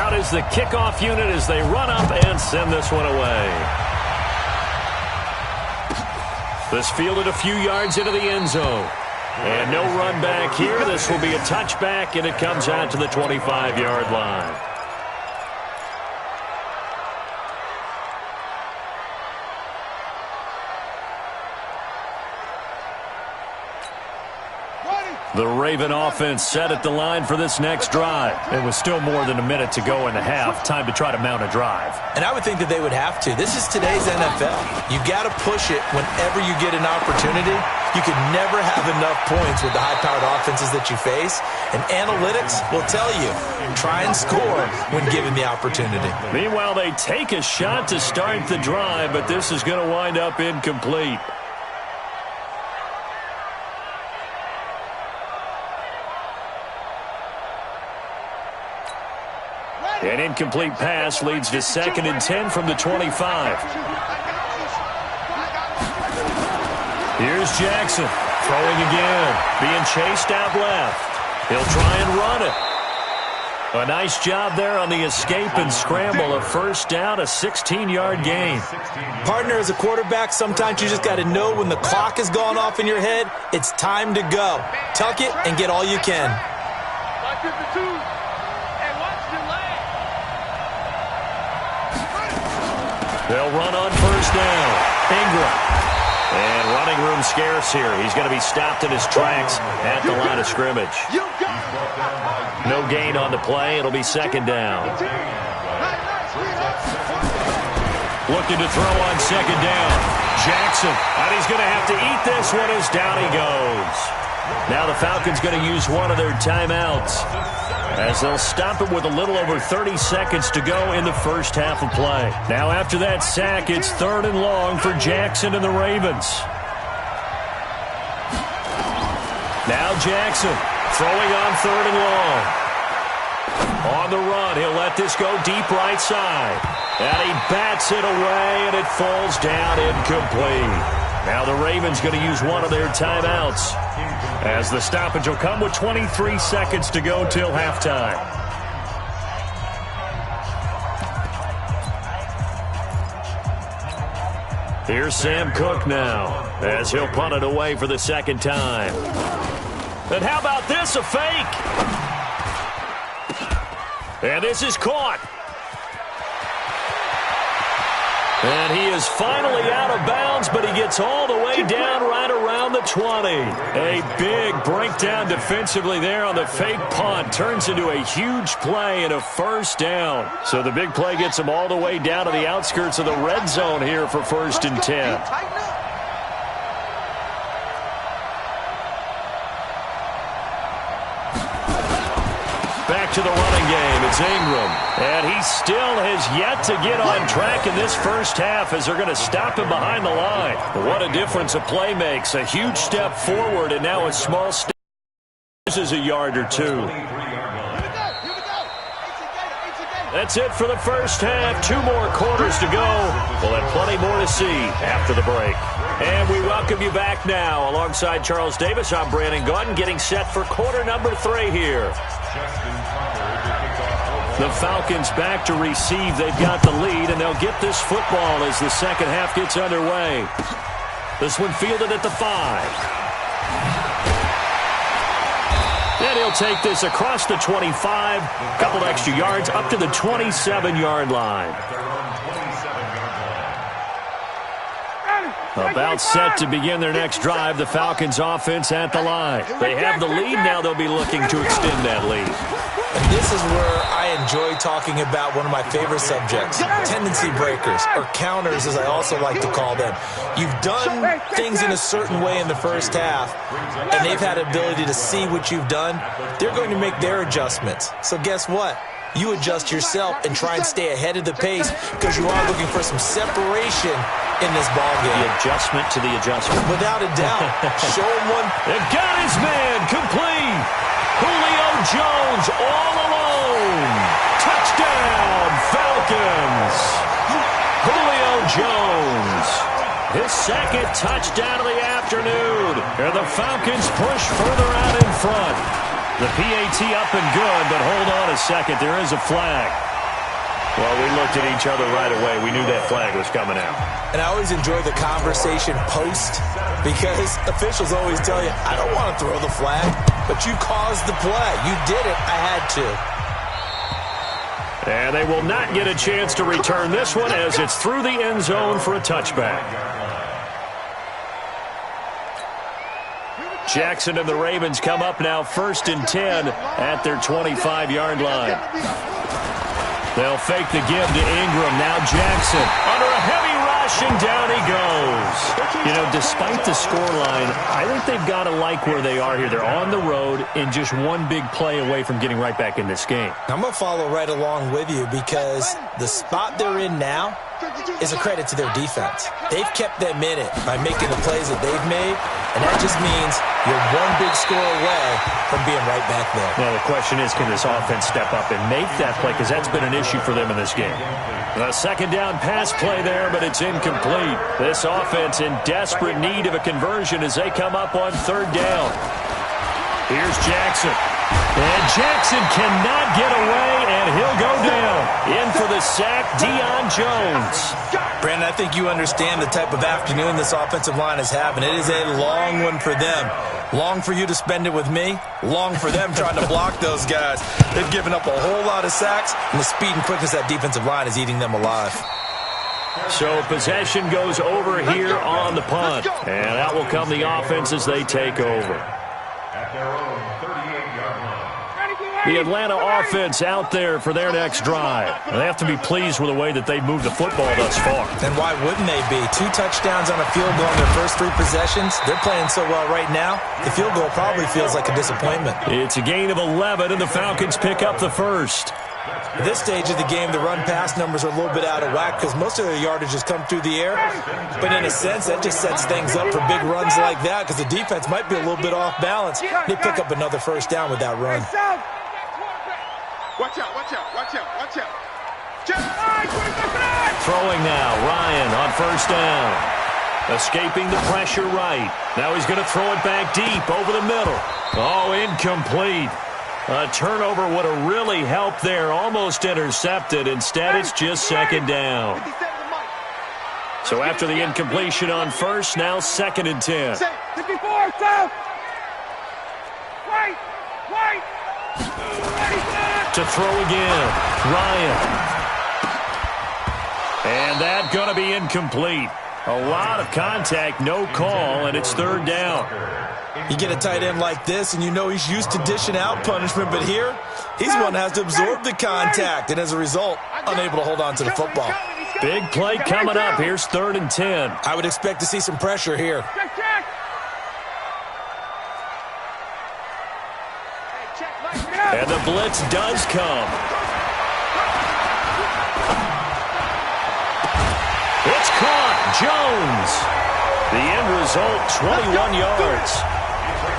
Out is the kickoff unit as they run up and send this one away. This fielded a few yards into the end zone. And no run back here. This will be a touchback, and it comes out to the 25-yard line. The Raven offense set at the line for this next drive. It was still more than a minute to go in the half. Time to try to mount a drive. And I would think that they would have to. This is today's NFL. You got to push it whenever you get an opportunity. You can never have enough points with the high-powered offenses that you face. And analytics will tell you, try and score when given the opportunity. Meanwhile, they take a shot to start the drive, but this is going to wind up incomplete. An incomplete pass leads to 2nd and 10 from the 25. Here's Jackson throwing again, being chased out left. He'll try and run it. A nice job there on the escape and scramble. A first down, a 16-yard gain. Partner, as a quarterback, sometimes you just got to know when the clock has gone off in your head, it's time to go. Tuck it and get all you can. They'll run on first down. Ingram. And running room scarce here. He's going to be stopped in his tracks at the line of scrimmage. No gain on the play. It'll be 2nd down. Looking to throw on 2nd down. Jackson. And he's going to have to eat this one as down he goes. Now the Falcons going to use one of their timeouts, as they'll stop it with a little over 30 seconds to go in the first half of play. Now after that sack, it's 3rd and long for Jackson and the Ravens. Now Jackson throwing on 3rd and long. On the run, he'll let this go deep right side. And he bats it away, and it falls down incomplete. Now the Ravens going to use one of their timeouts, as the stoppage will come with 23 seconds to go till halftime. Here's Sam Cook now, as he'll punt it away for the 2nd time. And how about this, a fake? And this is caught. And he is finally out of bounds, but he gets all the way down right around the 20. A big breakdown defensively there on the fake punt. Turns into a huge play and a first down. So the big play gets him all the way down to the outskirts of the red zone here for 1st and 10. Back to the running game. It's Ingram. And he still has yet to get on track in this first half, as they're going to stop him behind the line. What a difference a play makes. A huge step forward, and now a small step. This is a yard or two. That's it for the first half. 2 more quarters to go. We'll have plenty more to see after the break. And we welcome you back now. Alongside Charles Davis, I'm Brandon Gunn, getting set for quarter number 3 here. The Falcons back to receive. They've got the lead, and they'll get this football as the second half gets underway. This one fielded at the 5. And he'll take this across the 25. A couple extra yards up to the 27-yard line. About set to begin their next drive. The Falcons offense at the line. They have the lead. Now they'll be looking to extend that lead. And this is where I enjoy talking about one of my favorite subjects, tendency breakers, or counters as I also like to call them. You've done things in a certain way in the first half, and they've had the ability to see what you've done. They're going to make their adjustments. So guess what? You adjust yourself and try and stay ahead of the pace, because you are looking for some separation in this ballgame. The adjustment to the adjustment. Without a doubt. Show him one. It got his man complete. Julio Jones all alone. Touchdown, Falcons. Julio Jones. His 2nd touchdown of the afternoon. And the Falcons push further out in front. The PAT up and good, but hold on a second. There is a flag. Well, we looked at each other right away. We knew that flag was coming out. And I always enjoy the conversation post because officials always tell you, I don't want to throw the flag, but you caused the play. You did it. I had to. And they will not get a chance to return this one as it's through the end zone for a touchback. Jackson and the Ravens come up now 1st and 10 at their 25-yard line. They'll fake the give to Ingram. Now Jackson under a heavy rush, and down he goes. You know, despite the scoreline, I think they've got to like where they are here. They're on the road and just one big play away from getting right back in this game. I'm going to follow right along with you because the spot they're in now is a credit to their defense. They've kept them in it by making the plays that they've made, and that just means you're one big score away from being right back there. Now, the question is, can this offense step up and make that play? Because that's been an issue for them in this game. A second down pass play there, but it's incomplete. This offense in desperate need of a conversion as they come up on 3rd down. Here's Jackson. And Jackson cannot get away, and he'll go down. In for the sack, Deion Jones. Brandon, I think you understand the type of afternoon this offensive line is having. It is a long one for them. Long for you to spend it with me. Long for them trying to block those guys. They've given up a whole lot of sacks, and the speed and quickness of that defensive line is eating them alive. So possession goes over here on the punt. And out will come the offense as they take over. The Atlanta offense out there for their next drive. They have to be pleased with the way that they've moved the football thus far. And why wouldn't they be? 2 touchdowns on a field goal in their first 3 possessions. They're playing so well right now, the field goal probably feels like a disappointment. It's a gain of 11, and the Falcons pick up the first. At this stage of the game, the run-pass numbers are a little bit out of whack because most of their yardage has come through the air. But in a sense, that just sets things up for big runs like that because the defense might be a little bit off balance. They pick up another first down with that run. Watch out, watch out, watch out, watch out. Throwing now, Ryan on 1st down. Escaping the pressure right. Now he's going to throw it back deep over the middle. Oh, incomplete. A turnover would have really helped there. Almost intercepted. Instead, it's just 2nd down. So after the incompletion on 1st, now 2nd and 10. 54, south. Right. To throw again, Ryan. And that's going to be incomplete. A lot of contact, no call, and it's 3rd down. You get a tight end like this, and you know he's used to dishing out punishment, but here, he's the one that has to absorb the contact, and as a result, unable to hold on to the football. Big play coming up. Here's 3rd and 10. I would expect to see some pressure here. And the blitz does come. It's caught. Jones. The end result, 21 yards.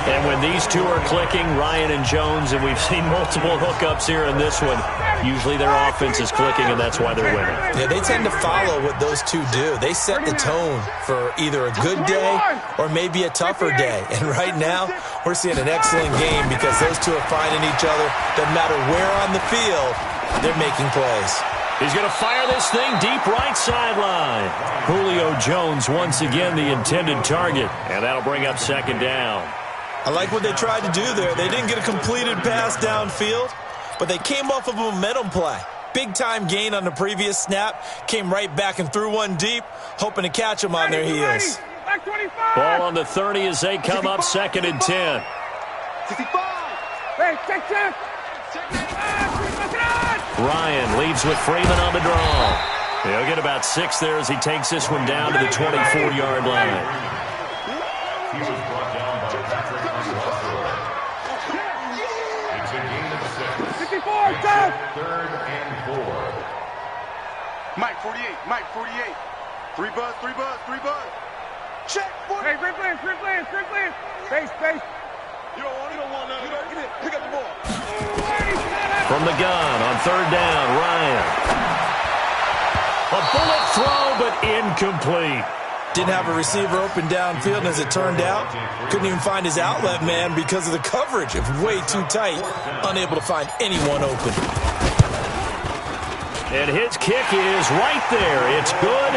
And when these two are clicking, Ryan and Jones, and we've seen multiple hookups here in this one, usually their offense is clicking, and that's why they're winning. Yeah, they tend to follow what those two do. They set the tone for either a good day or maybe a tougher day. And right now, we're seeing an excellent game because those two are finding each other. Doesn't matter where on the field, they're making plays. He's going to fire this thing deep right sideline. Julio Jones once again the intended target, and that'll bring up 2nd down. I like what they tried to do there. They didn't get a completed pass downfield, but they came off of a momentum play. Big-time gain on the previous snap. Came right back and threw one deep, hoping to catch them on their heels. Ball on the 30 as they come up 2nd and 10. 65. Ryan leads with Freeman on the draw. He'll get about 6 there as he takes this one down to the 24-yard line. Mike 48, Mike 48. 3 buzz. Check. Hey, free play. Space. You don't want it. Get it. Pick up the ball. From the gun on 3rd down, Ryan. A bullet throw, but incomplete. Didn't have a receiver open downfield, and as it turned out, couldn't even find his outlet man because of the coverage. It was way too tight, unable to find anyone open. And his kick is right there. It's good.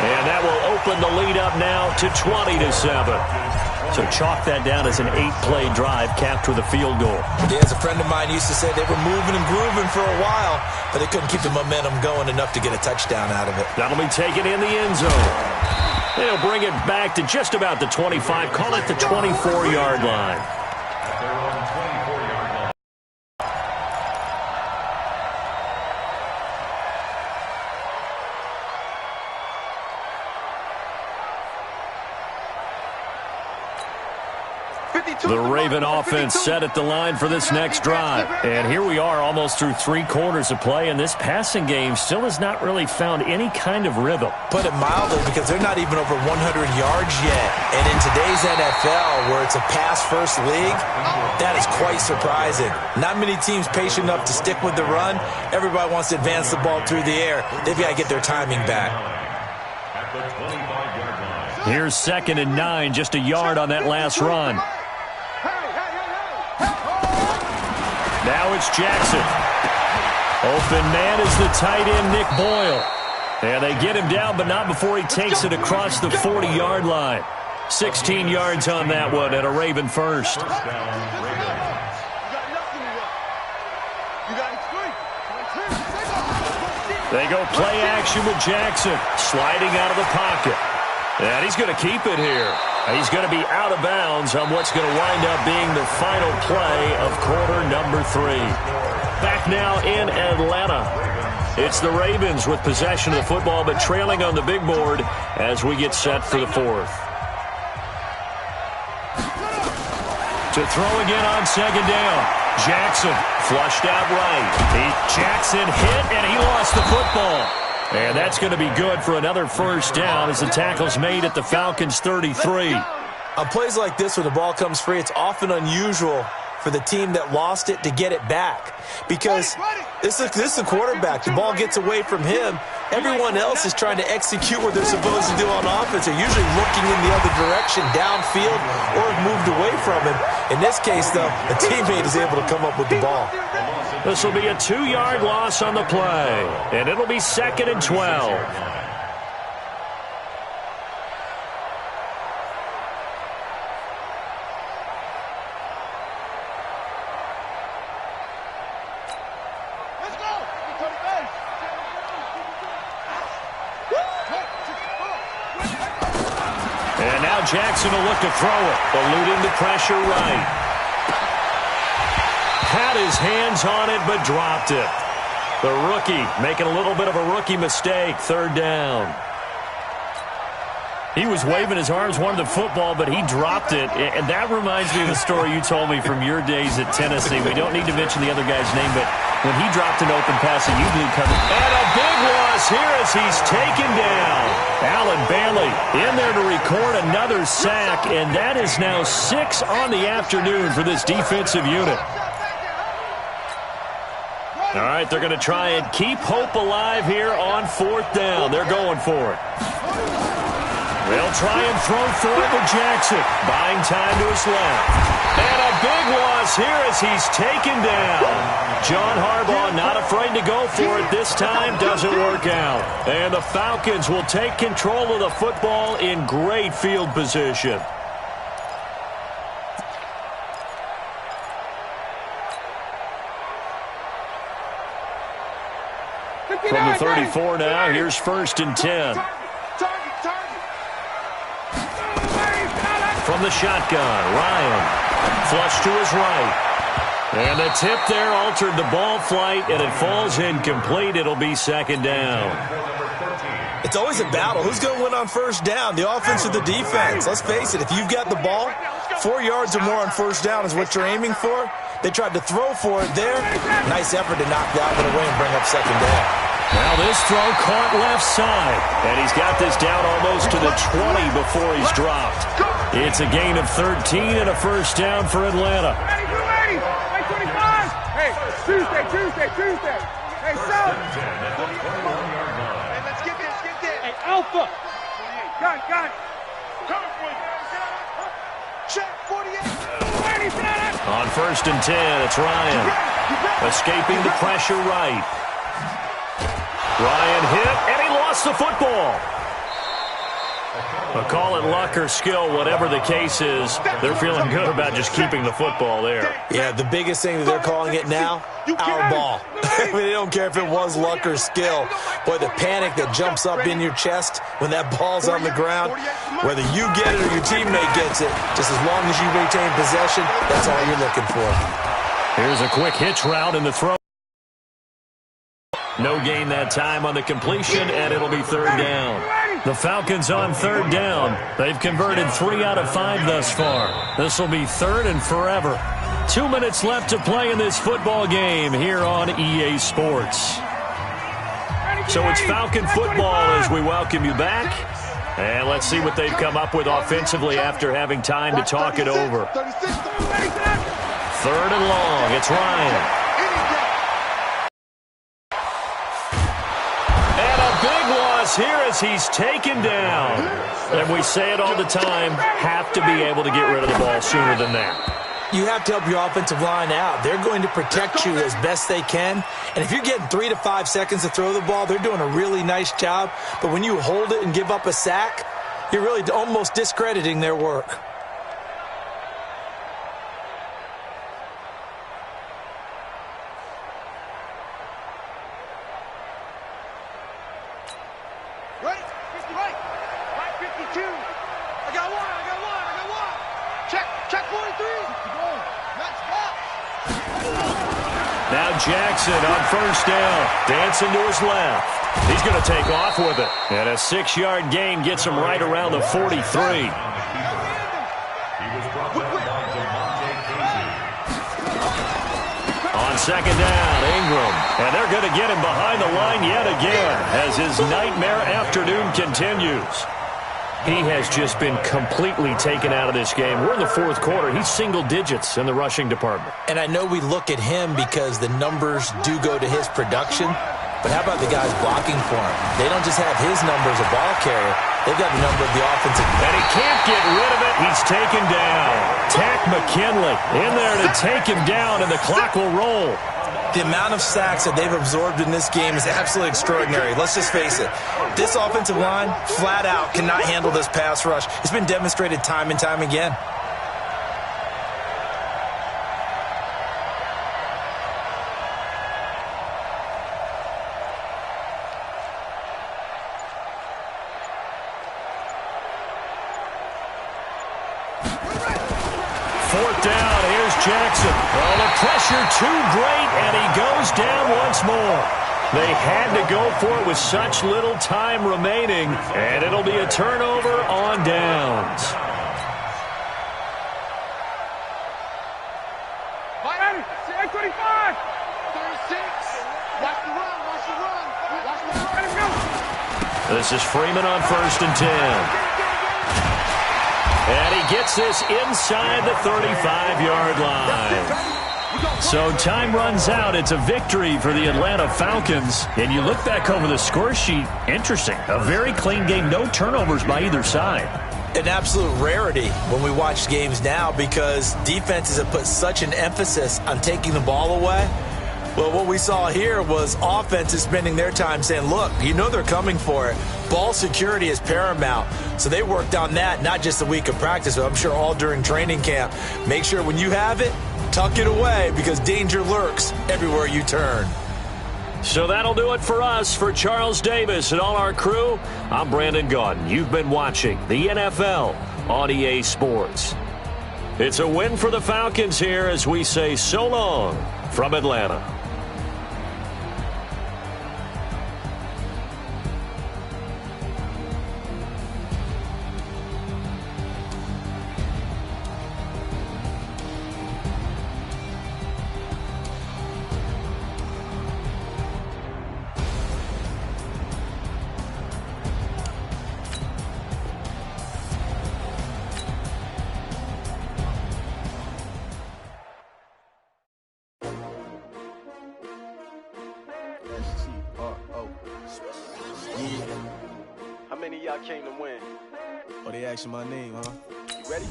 And that will open the lead up now to 20-7. So chalk that down as an 8-play drive capped with a field goal. Yeah, as a friend of mine used to say, they were moving and grooving for a while, but they couldn't keep the momentum going enough to get a touchdown out of it. That'll be taken in the end zone. They'll bring it back to just about the 25. Call it the 24-yard line. The Raven offense set at the line for this next drive. And here we are almost through 3 quarters of play, and this passing game still has not really found any kind of rhythm. Put it mildly, because they're not even over 100 yards yet. And in today's NFL, where it's a pass-first league, that is quite surprising. Not many teams patient enough to stick with the run. Everybody wants to advance the ball through the air. They've got to get their timing back. Here's 2nd and 9, just a yard on that last run. Now it's Jackson. Open man is the tight end, Nick Boyle. And they get him down, but not before he takes it across the 40-yard line. 16 yards on that one and a Raven first. They go play action with Jackson, sliding out of the pocket. And he's going to keep it here. He's going to be out of bounds on what's going to wind up being the final play of quarter number 3. Back now in Atlanta. It's the Ravens with possession of the football, but trailing on the big board as we get set for the 4th. To throw again on 2nd down. Jackson flushed out right. Jackson hit, and he lost the football. And that's going to be good for another first down as the tackle's made at the Falcons' 33. On plays like this where the ball comes free, it's often unusual for the team that lost it to get it back. Because this is the quarterback. The ball gets away from him. Everyone else is trying to execute what they're supposed to do on offense. They're usually looking in the other direction, downfield, or have moved away from him. In this case, though, a teammate is able to come up with the ball. This will be a 2-yard loss on the play, and it'll be 2nd and 12. And now Jackson will look to throw it, eluding the pressure right. Had his hands on it, but dropped it. The rookie making a little bit of a rookie mistake. 3rd down. He was waving his arms, wanted the football, but he dropped it. And that reminds me of the story you told me from your days at Tennessee. We don't need to mention the other guy's name, but when he dropped an open pass and you blew cover. And a big loss here as he's taken down. Alan Bailey in there to record another sack, and that is now 6 on the afternoon for this defensive unit. All right, they're going to try and keep hope alive here on 4th down. They're going for it. They'll try and throw for it with Jackson. Buying time to his left. And a big loss here as he's taken down. John Harbaugh not afraid to go for it this time. Doesn't work out. And the Falcons will take control of the football in great field position. From the 34 now, here's 1st and 10. From the shotgun, Ryan. Flush to his right. And the tip there altered the ball flight, and it falls incomplete. It'll be 2nd down. It's always a battle. Who's going to win on 1st down, the offense or the defense? Let's face it, if you've got the ball, 4 yards or more on 1st down is what you're aiming for. They tried to throw for it there. Nice effort to knock that one away and bring up 2nd down. Now this throw caught left side, and he's got this down almost to the 20 before he's dropped. It's a gain of 13 and a first down for Atlanta. Hey, 25. Hey, Tuesday. Hey, son. Hey, let's get this. Hey, Alpha. Got it. Check 48. On 1st and 10, it's Ryan. Escaping the pressure right. Ryan hit, and he lost the football. But call it luck or skill, whatever the case is, they're feeling good about just keeping the football there. Yeah, the biggest thing that they're calling it now, our ball. I mean, they don't care if it was luck or skill. Boy, the panic that jumps up in your chest when that ball's on the ground, whether you get it or your teammate gets it, just as long as you retain possession, that's all you're looking for. Here's a quick hitch route in the throw. No gain that time on the completion, and it'll be third down. The Falcons on third down. They've converted 3 out of 5 thus far. This will be third and forever. 2 minutes left to play in this football game here on EA Sports. So it's Falcon football as we welcome you back. And let's see what they've come up with offensively after having time to talk it over. Third and long. It's Ryan. Here as he's taken down. And we say it all the time, have to be able to get rid of the ball sooner than that. You have to help your offensive line out. They're going to protect you as best they can. And if you're getting 3 to 5 seconds to throw the ball, they're doing a really nice job. But when you hold it and give up a sack, you're really almost discrediting their work. Jackson on first down, dancing to his left. He's going to take off with it. And a 6-yard gain gets him right around the 43. On second down, Ingram. And they're going to get him behind the line yet again as his nightmare afternoon continues. He has just been completely taken out of this game. We're in the fourth quarter. He's single digits in the rushing department. And I know we look at him because the numbers do go to his production. But how about the guys blocking for him? They don't just have his number as a ball carrier. They've got the number of the offensive. And he can't get rid of it. He's taken down. Tack McKinley in there to take him down, and the clock will roll. The amount of sacks that they've absorbed in this game is absolutely extraordinary. Let's just face it. This offensive line, flat out, cannot handle this pass rush. It's been demonstrated time and time again. Fourth down, here's Jackson. Oh, the pressure too great, and he goes down once more. They had to go for it with such little time remaining, and it'll be a turnover on downs. This is Freeman on first and 10. And he gets this inside the 35-yard line. So time runs out. It's a victory for the Atlanta Falcons. And you look back over the score sheet, interesting. A very clean game, no turnovers by either side. An absolute rarity when we watch games now because defenses have put such an emphasis on taking the ball away. Well, what we saw here was offenses spending their time saying, look, you know they're coming for it. Ball security is paramount. So they worked on that, not just a week of practice, but I'm sure all during training camp. Make sure when you have it, tuck it away because danger lurks everywhere you turn. So that'll do it for us. For Charles Davis and all our crew, I'm Brandon Gaudin. You've been watching the NFL on EA Sports. It's a win for the Falcons here as we say so long from Atlanta. How many of y'all came to win? Oh, they asking my name, huh? Ready?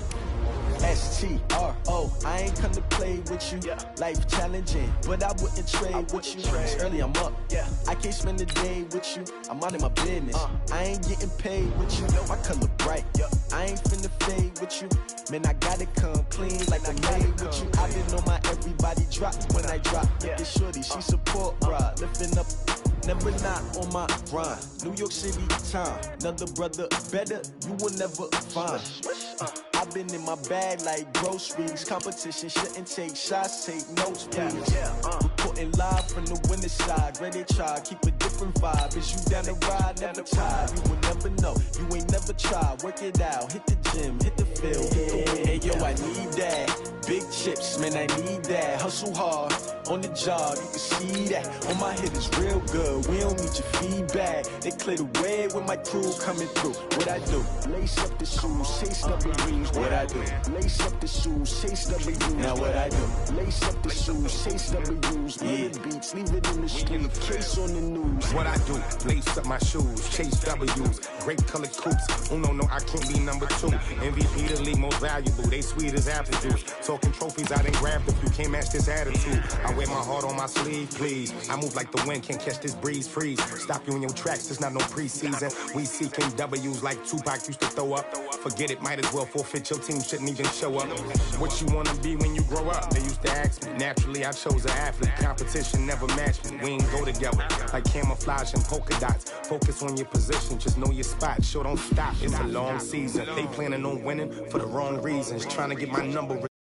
S-T-R-O, I ain't come to play with you. Life challenging, but I wouldn't trade with you. It's early, I'm up. I can't spend a day with you. I'm out of my business. I ain't getting paid with you. My color bright. I ain't finna fade with you. Man, I gotta come clean like I made with you. I been on my everybody drop when I drop. Look at shorty, she support, bruh. Lifting up, never not on my grind. New York City time, another brother better, you will never find. I've been in my bag like groceries. Competition shouldn't take shots, take notes, please. Reporting live from the winter side. Ready to try, keep a different vibe. Is you down the ride, never tired. You will never know, you ain't never tried. Work it out, hit the gym, hit the field, hit the wind. Hey yo, I need that. Big chips, man, I need that. Hustle hard, on the job, you can see that. On my hit is real good, we don't need your feedback. They clear the way with my crew coming through. What I do? Lace up the shoes, chase double B's. What I do? Lace up the shoes, chase double U's. Now what I do? Lace up the shoes, chase double U's. Murder beats, leave it in the street, case on the news. What I do? Lace up my shoes, chase W's. Great colored coops. Oh no, I can't be number 2. MVP the league most valuable. They sweet as apple juice. Talking trophies, I done grabbed if you can't match this attitude. I wear my heart on my sleeve, please. I move like the wind, can't catch this breeze, freeze. Stop you in your tracks, it's not no preseason. We seeking W's like Tupac used to throw up. Forget it, might as well forfeit, your team shouldn't even show up. What you wanna be when you grow up? They used to ask me. Naturally, I chose an athlete. Competition never matched me. We ain't go together like camouflage and polka dots. Focus on your position, just know your spot. Sure, don't stop, it's a long season. They planning on winning for the wrong reasons. Trying to get my number.